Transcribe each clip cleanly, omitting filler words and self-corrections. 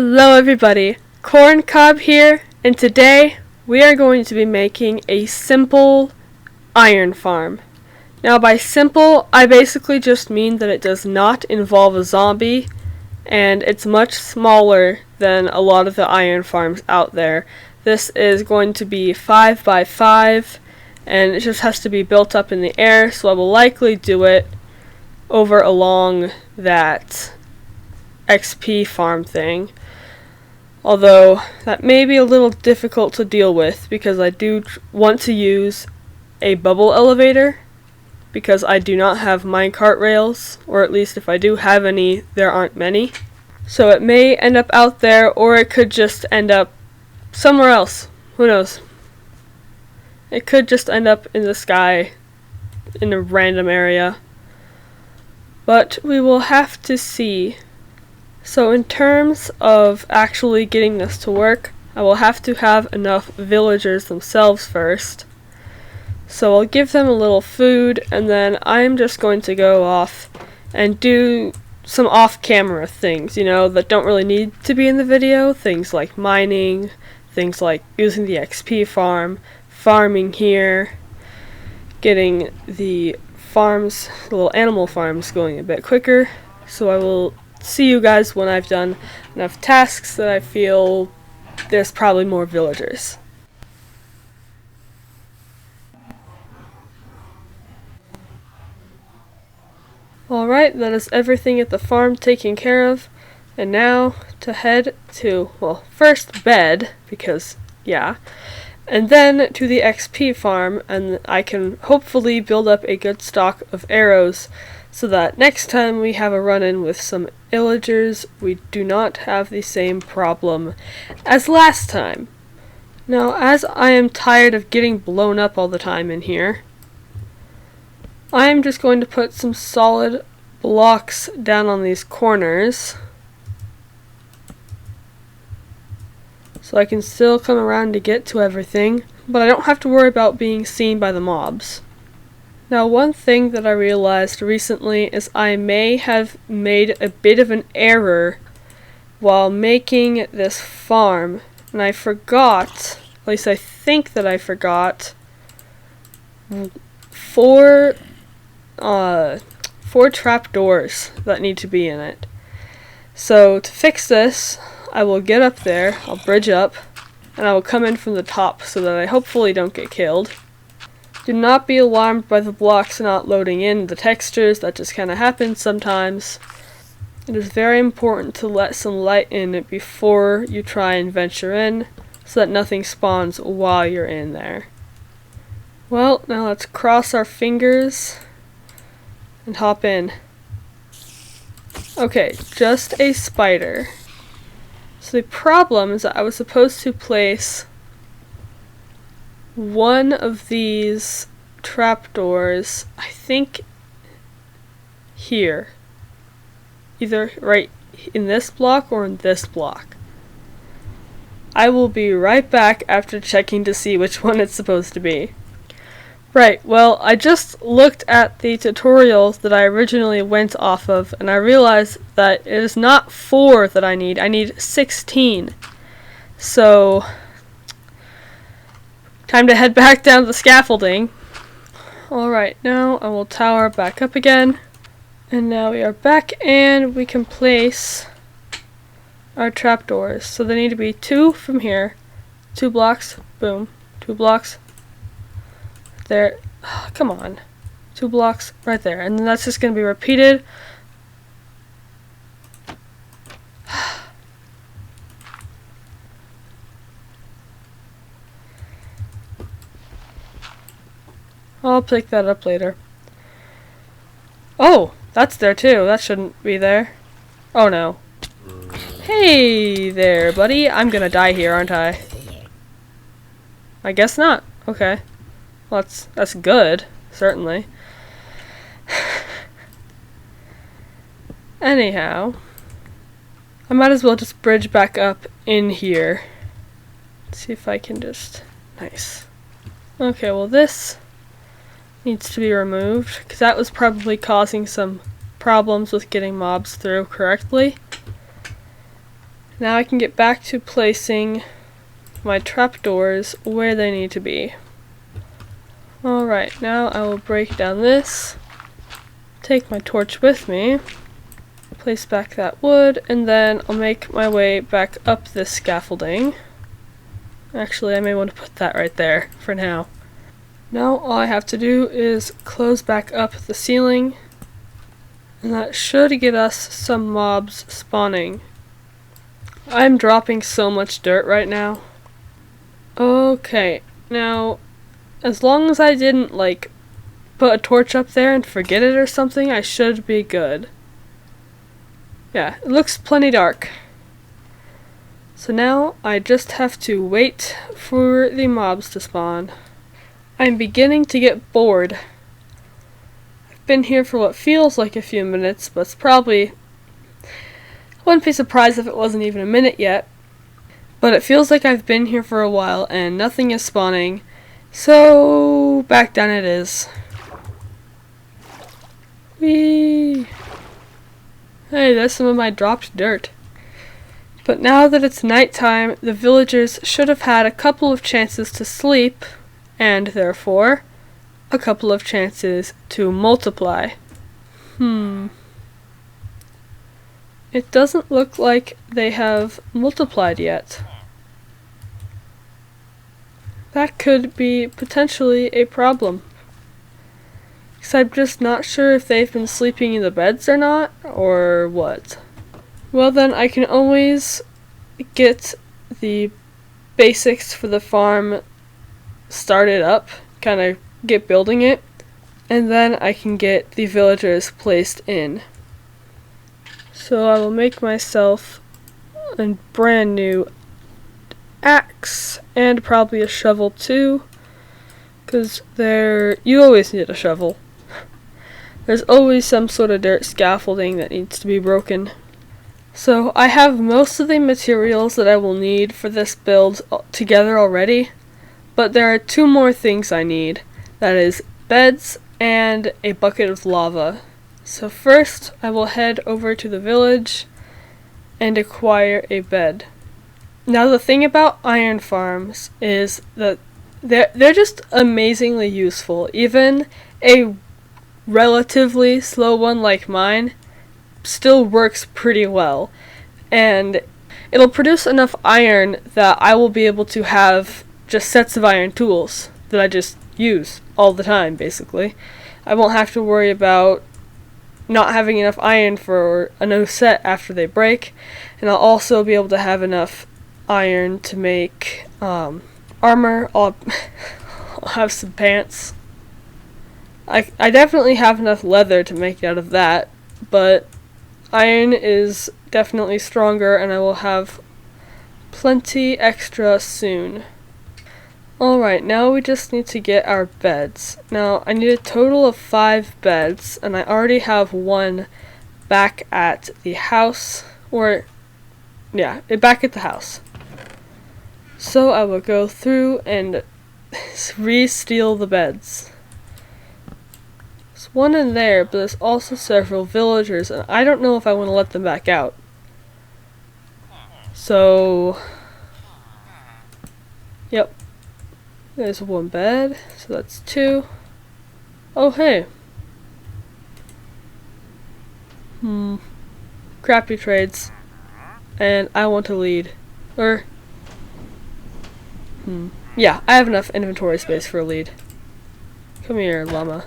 Hello everybody, Korn here, and today we are going to be making a simple iron farm. Now by simple, I basically just mean that it does not involve a zombie, and it's much smaller than a lot of the iron farms out there. This is going to be 5 by 5, and it just has to be built up in the air, so I will likely do it over along that XP farm thing. Although that may be a little difficult to deal with because I do want to use a bubble elevator because I do not have minecart rails, or at least if I do have any, there aren't many. So it may end up out there, or it could just end up somewhere else. Who knows? It could just end up in the sky in a random area. But we will have to see. So in terms of actually getting this to work, I will have to have enough villagers themselves first. So I'll give them a little food, and then I'm just going to go off and do some off-camera things, that don't really need to be in the video. Things like mining, things like using the XP farm, farming here, getting the farms, the little animal farms going a bit quicker. So I will see you guys when I've done enough tasks that I feel there's probably more villagers. Alright, that is everything at the farm taken care of, and now to head to, well, first bed, because yeah, and then to the XP farm, and I can hopefully build up a good stock of arrows so that next time we have a run-in with some villagers, we do not have the same problem as last time. Now, as I am tired of getting blown up all the time in here, I am just going to put some solid blocks down on these corners so I can still come around to get to everything, but I don't have to worry about being seen by the mobs. Now, one thing that I realized recently is I may have made a bit of an error while making this farm, and I forgot, at least I think that I forgot, four trapdoors that need to be in it. So to fix this, I will get up there, I'll bridge up, and I will come in from the top so that I hopefully don't get killed. Do not be alarmed by the blocks not loading in the textures, that just kind of happens sometimes. It is very important to let some light in before you try and venture in, so that nothing spawns while you're in there. Well, now let's cross our fingers and hop in. Okay, just a spider. So the problem is that I was supposed to place one of these trapdoors, I think, here. Either right in this block or in this block. I will be right back after checking to see which one it's supposed to be. Right, well, I just looked at the tutorials that I originally went off of, and I realized that it is not 4 that I need 16. So time to head back down to the scaffolding. Alright, now I will tower back up again. And now we are back, and we can place our trapdoors. So they need to be 2 from here. 2 blocks, boom. 2 blocks. There. Oh, come on. 2 blocks right there. And then that's just going to be repeated. I'll pick that up later. Oh, that's there too. That shouldn't be there. Oh no. Hey there, buddy. I'm gonna die here, aren't I? I guess not. Okay. Well, that's good, certainly. Anyhow, I might as well just bridge back up in here. Let's see if I can just... Nice. Okay, well this needs to be removed, because that was probably causing some problems with getting mobs through correctly. Now I can get back to placing my trapdoors where they need to be. Alright, now I will break down this, take my torch with me, place back that wood, and then I'll make my way back up this scaffolding. Actually, I may want to put that right there for now. Now all I have to do is close back up the ceiling, and that should get us some mobs spawning. I'm dropping so much dirt right now. Okay, now as long as I didn't like put a torch up there and forget it or something, I should be good. Yeah, it looks plenty dark. So now I just have to wait for the mobs to spawn. I'm beginning to get bored. I've been here for what feels like a few minutes, but it's probably... I wouldn't be surprised if it wasn't even a minute yet. But it feels like I've been here for a while and nothing is spawning. So back down it is. Whee! Hey, there's some of my dropped dirt. But now that it's nighttime, the villagers should have had a couple of chances to sleep, and therefore, a couple of chances to multiply. It doesn't look like they have multiplied yet. That could be potentially a problem. Because I'm just not sure if they've been sleeping in the beds or not, or what. Well then, I can always get the basics for the farm started up, kind of get building it, and then I can get the villagers placed in. So I will make myself a brand new axe and probably a shovel too, because you always need a shovel. There's always some sort of dirt scaffolding that needs to be broken. So I have most of the materials that I will need for this build together already, but there are two more things I need. That is beds and a bucket of lava. So first I will head over to the village and acquire a bed. Now the thing about iron farms is that they're just amazingly useful. Even a relatively slow one like mine still works pretty well, and it'll produce enough iron that I will be able to have just sets of iron tools that I just use all the time, basically. I won't have to worry about not having enough iron for a new set after they break, and I'll also be able to have enough iron to make armor. I'll have some pants. I definitely have enough leather to make out of that, but iron is definitely stronger, and I will have plenty extra soon. Alright, now we just need to get our beds. Now, I need a total of 5 beds, and I already have one back at the house, back at the house. So I will go through and re-steal the beds. There's one in there, but there's also several villagers, and I don't know if I want to let them back out. So, yep. There's one bed, so that's 2. Oh, hey. Crappy trades. And I want to lead. Yeah, I have enough inventory space for a lead. Come here, llama.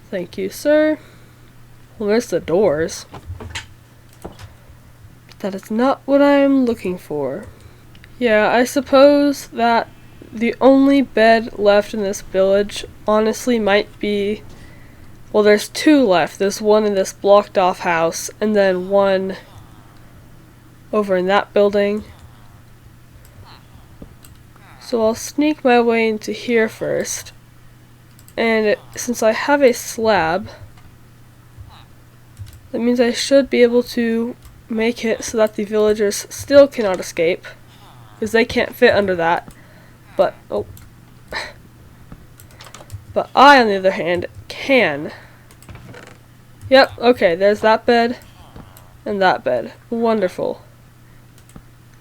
Thank you, sir. Well, there's the doors. That is not what I'm looking for. Yeah, I suppose that the only bed left in this village honestly might be... Well, there's 2 left. There's one in this blocked off house, and then one over in that building. So I'll sneak my way into here first. And since I have a slab, that means I should be able to make it so that the villagers still cannot escape, because they can't fit under that. But I, on the other hand, can. Yep, okay, there's that bed and that bed. Wonderful.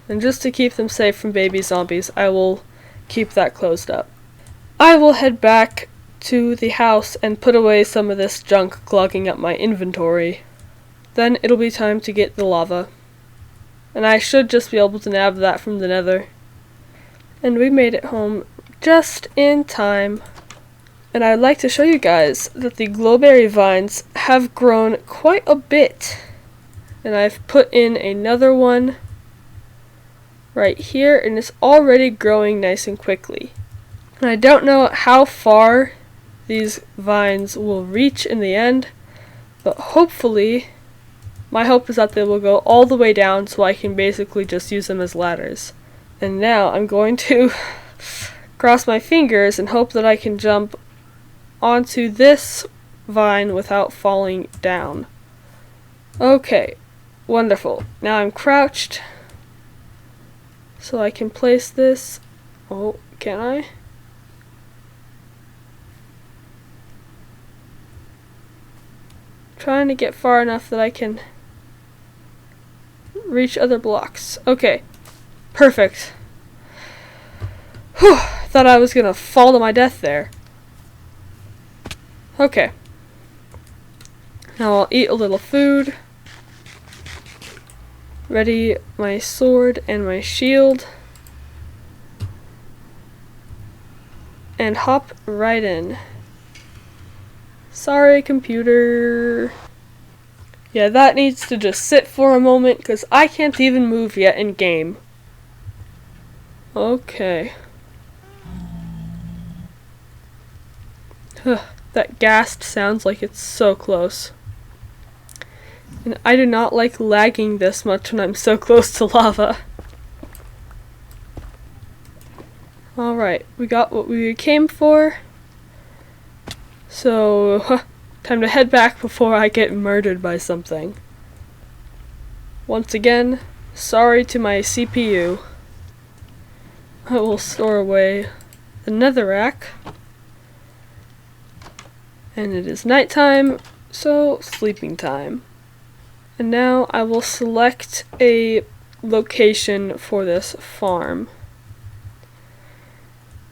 And just to keep them safe from baby zombies, I will keep that closed up. I will head back to the house and put away some of this junk clogging up my inventory. Then it'll be time to get the lava. And I should just be able to nab that from the nether. And we made it home just in time. And I'd like to show you guys that the glowberry vines have grown quite a bit. And I've put in another one right here, and it's already growing nice and quickly. And I don't know how far these vines will reach in the end, but hopefully, my hope is that they will go all the way down so I can basically just use them as ladders. And now I'm going to cross my fingers and hope that I can jump onto this vine without falling down. Okay, wonderful. Now I'm crouched, so I can place this. Oh, can I? Trying to get far enough that I can reach other blocks. Okay, perfect. Whew, thought I was gonna fall to my death there. Okay. Now I'll eat a little food. Ready my sword and my shield. And hop right in. Sorry, computer. Yeah, that needs to just sit for a moment because I can't even move yet in game. Okay. That ghast sounds like it's so close. And I do not like lagging this much when I'm so close to lava. Alright, we got what we came for. So, time to head back before I get murdered by something. Once again, sorry to my CPU. I will store away the netherrack. And it is nighttime, so sleeping time. And now I will select a location for this farm.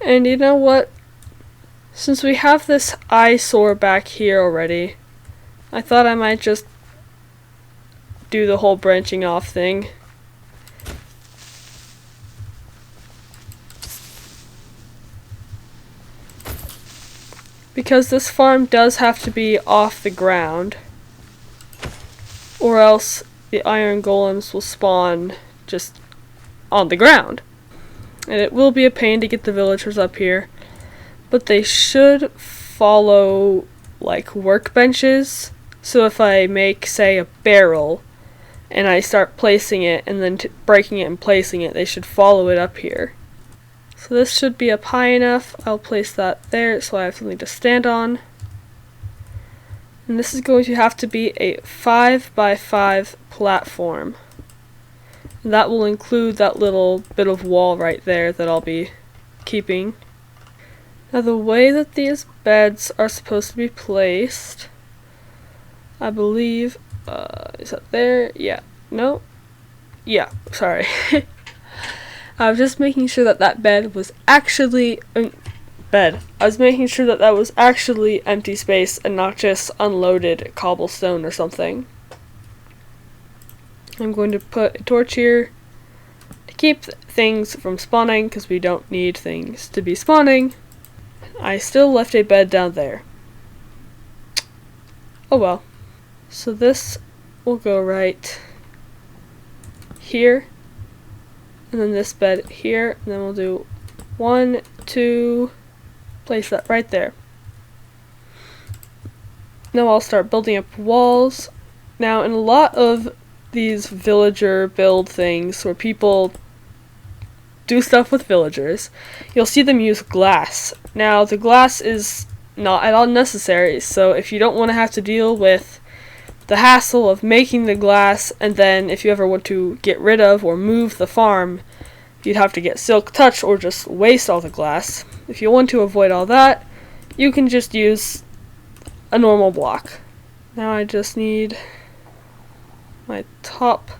And you know what? Since we have this eyesore back here already, I thought I might just do the whole branching off thing. Because this farm does have to be off the ground, or else the iron golems will spawn just on the ground. And it will be a pain to get the villagers up here, but they should follow like workbenches. So if I make, say, a barrel and I start placing it and then breaking it and placing it, they should follow it up here. So this should be up high enough. I'll place that there so I have something to stand on. And this is going to have to be a 5x5 platform. And that will include that little bit of wall right there that I'll be keeping. Now the way that these beds are supposed to be placed, I believe, is that there? Yeah. No? Yeah, sorry. I was just making sure that that bed was actually I was making sure that that was actually empty space and not just unloaded cobblestone or something. I'm going to put a torch here to keep things from spawning because we don't need things to be spawning. I still left a bed down there. Oh well. So this will go right here. And then this bed here. And then we'll do 1, 2, place that right there. Now I'll start building up walls. Now in a lot of these villager build things where people do stuff with villagers, you'll see them use glass. Now the glass is not at all necessary, so if you don't want to have to deal with the hassle of making the glass, and then if you ever want to get rid of or move the farm, you'd have to get silk touch or just waste all the glass. If you want to avoid all that, you can just use a normal block. Now I just need my top.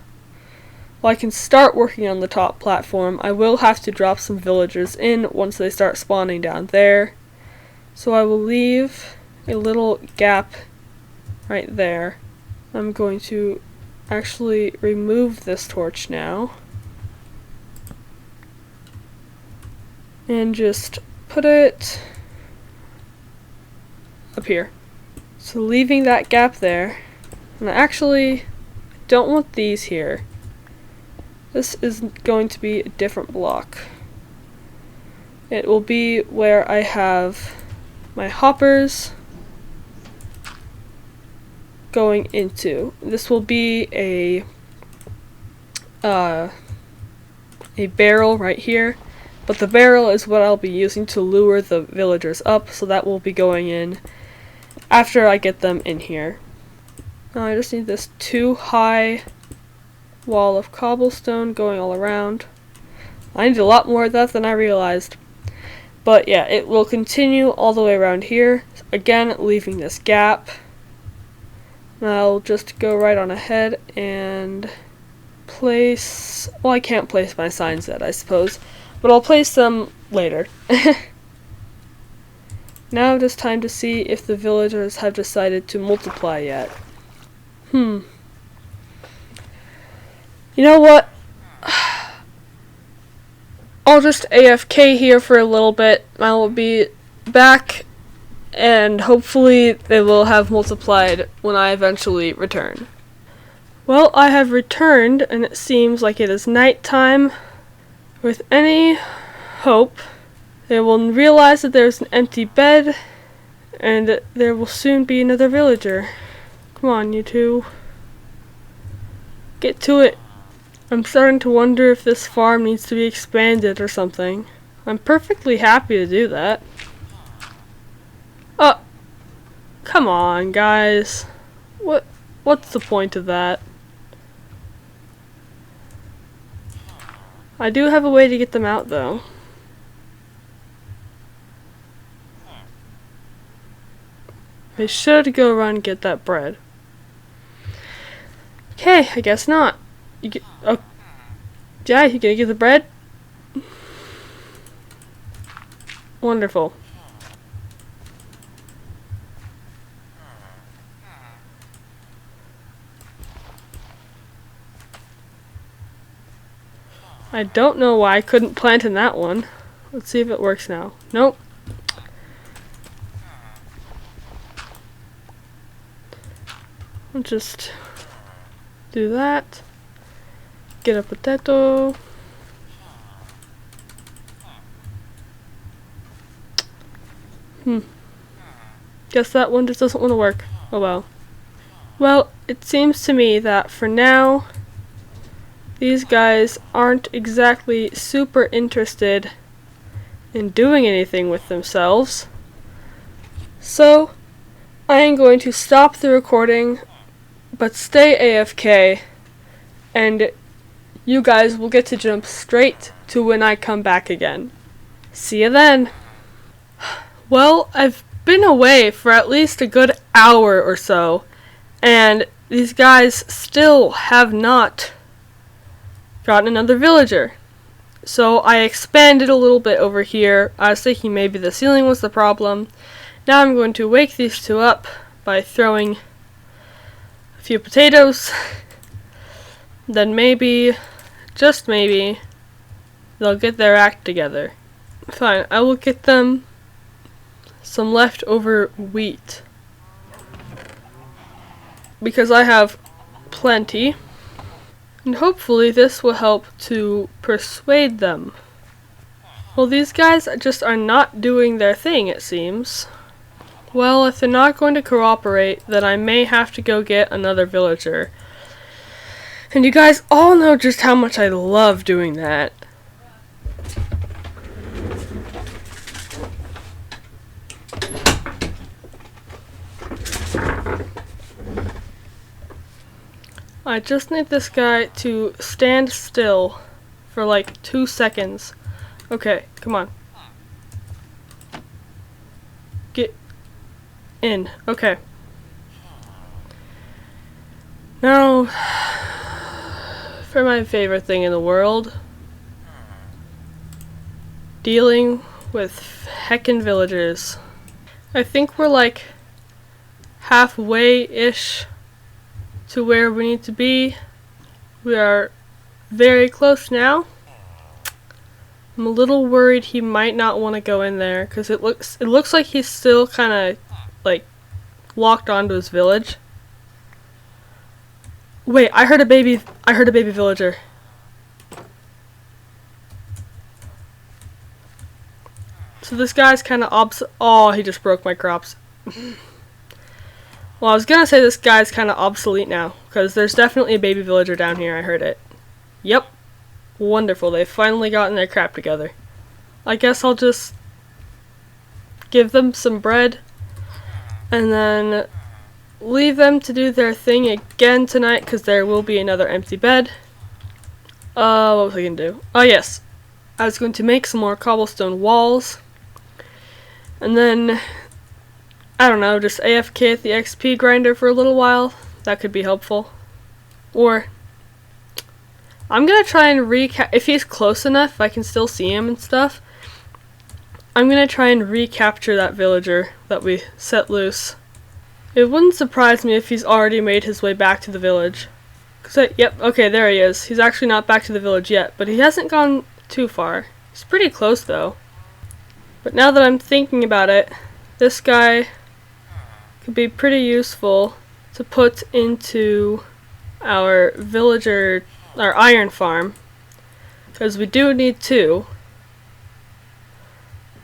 Well, I can start working on the top platform. I will have to drop some villagers in once they start spawning down there. So I will leave a little gap right there. I'm going to actually remove this torch now. And just put it up here. So leaving that gap there. And I actually don't want these here. This is going to be a different block. It will be where I have my hoppers going into. This will be a barrel right here, but the barrel is what I'll be using to lure the villagers up, so that will be going in after I get them in here. Now I just need this 2 high wall of cobblestone going all around. I need a lot more of that than I realized. But yeah, it will continue all the way around here. Again, leaving this gap. Now I'll just go right on ahead and place... Well, I can't place my signs yet, I suppose. But I'll place them later. Now it is time to see if the villagers have decided to multiply yet. You know what? I'll just AFK here for a little bit. I will be back, and hopefully they will have multiplied when I eventually return. Well, I have returned, and it seems like it is nighttime. With any hope, they will realize that there's an empty bed, and there will soon be another villager. Come on, you two. Get to it. I'm starting to wonder if this farm needs to be expanded or something. I'm perfectly happy to do that. Oh, come on, guys. What's the point of that? I do have a way to get them out, though. They should go around and get that bread. Okay, I guess not. You get, oh, yeah, you gonna get the bread? Wonderful. I don't know why I couldn't plant in that one. Let's see if it works now. Nope. I'll just do that. Get a potato. Guess that one just doesn't want to work. Oh well. Well, it seems to me that for now, these guys aren't exactly super interested in doing anything with themselves. So, I am going to stop the recording, but stay AFK, and you guys will get to jump straight to when I come back again. See you then! Well, I've been away for at least a good hour or so, and these guys still have not gotten another villager. So I expanded a little bit over here. I was thinking maybe the ceiling was the problem. Now I'm going to wake these two up by throwing a few potatoes. Then maybe, just maybe, they'll get their act together. Fine, I will get them some leftover wheat, because I have plenty, and hopefully this will help to persuade them. Well, these guys just are not doing their thing, it seems. Well, if they're not going to cooperate, then I may have to go get another villager. And you guys all know just how much I love doing that. I just need this guy to stand still for like 2 seconds. Okay, come on. Get in. Okay. Now, for my favorite thing in the world, dealing with heckin' villagers. I think we're like halfway-ish to where we need to be. We are very close now. I'm a little worried he might not want to go in there because it looks like he's still kind of like locked onto his village. Wait, I heard a baby villager. So this guy's kind of oh, he just broke my crops. Well, I was gonna say this guy's kind of obsolete now because there's definitely a baby villager down here. I heard it. Yep. Wonderful, they've finally gotten their crap together. I guess I'll just give them some bread and then leave them to do their thing again tonight because there will be another empty bed. What was I gonna do? Oh yes, I was going to make some more cobblestone walls and then, I don't know, just AFK at the XP grinder for a little while. That could be helpful. Or I'm gonna try and if he's close enough, if I can still see him and stuff, I'm gonna try and recapture that villager that we set loose. It wouldn't surprise me if he's already made his way back to the village. Yep, okay, there he is. He's actually not back to the village yet, but he hasn't gone too far. He's pretty close though. But now that I'm thinking about it, this guy could be pretty useful to put into our iron farm, because we do need two.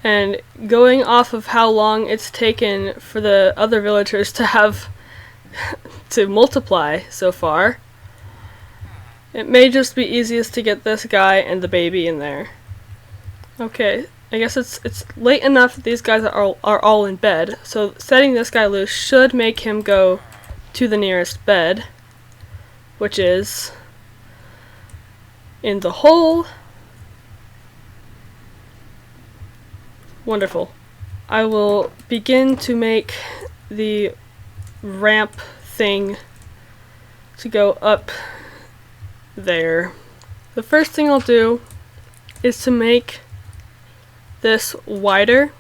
And going off of how long it's taken for the other villagers to have to multiply so far, it may just be easiest to get this guy and the baby in there. Okay, I guess it's late enough that these guys are all in bed, so setting this guy loose should make him go to the nearest bed, which is in the hole. Wonderful. I will begin to make the ramp thing to go up there. The first thing I'll do is to make this wider.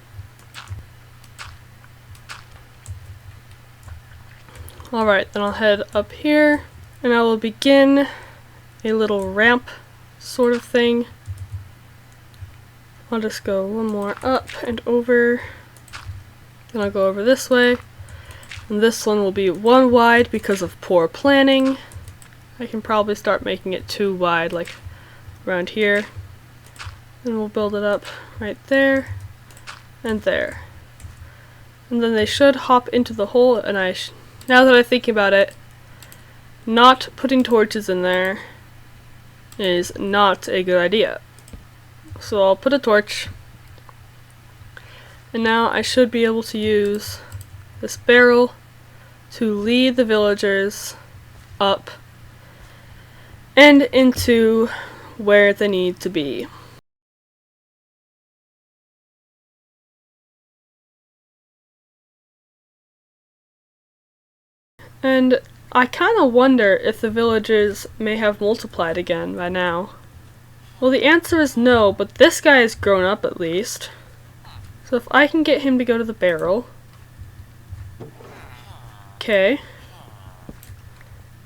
Alright, then I'll head up here and I will begin a little ramp sort of thing. I'll just go one more up and over. Then I'll go over this way. And this one will be one wide because of poor planning. I can probably start making it two wide, like around here. And we'll build it up right there and there. And then they should hop into the hole, and now that I think about it, not putting torches in there is not a good idea. So I'll put a torch, and now I should be able to use this barrel to lead the villagers up and into where they need to be. And I kind of wonder if the villagers may have multiplied again by now. Well, the answer is no, but this guy is grown up at least. So if I can get him to go to the barrel. Okay.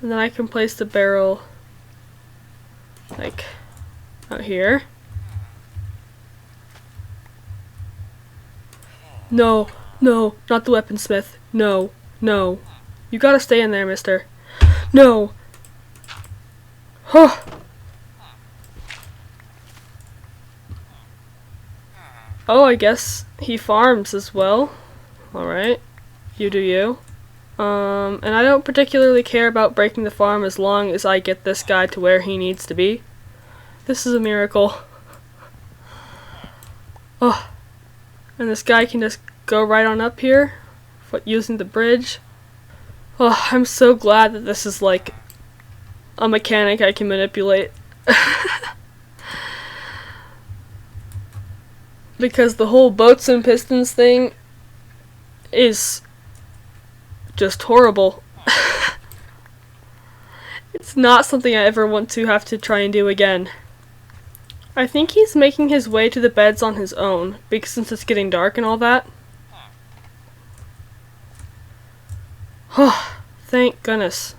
And then I can place the barrel like out here. No, no, not the weaponsmith. No, no. You gotta stay in there, mister. No. Huh. Oh, I guess he farms as well. Alright. You do you. And I don't particularly care about breaking the farm as long as I get this guy to where he needs to be. This is a miracle. Oh. And this guy can just go right on up here using the bridge. Oh, I'm so glad that this is like a mechanic I can manipulate. Because the whole boats and pistons thing is just horrible. It's not something I ever want to have to try and do again. I think he's making his way to the beds on his own, because since it's getting dark and all that. Oh, thank goodness.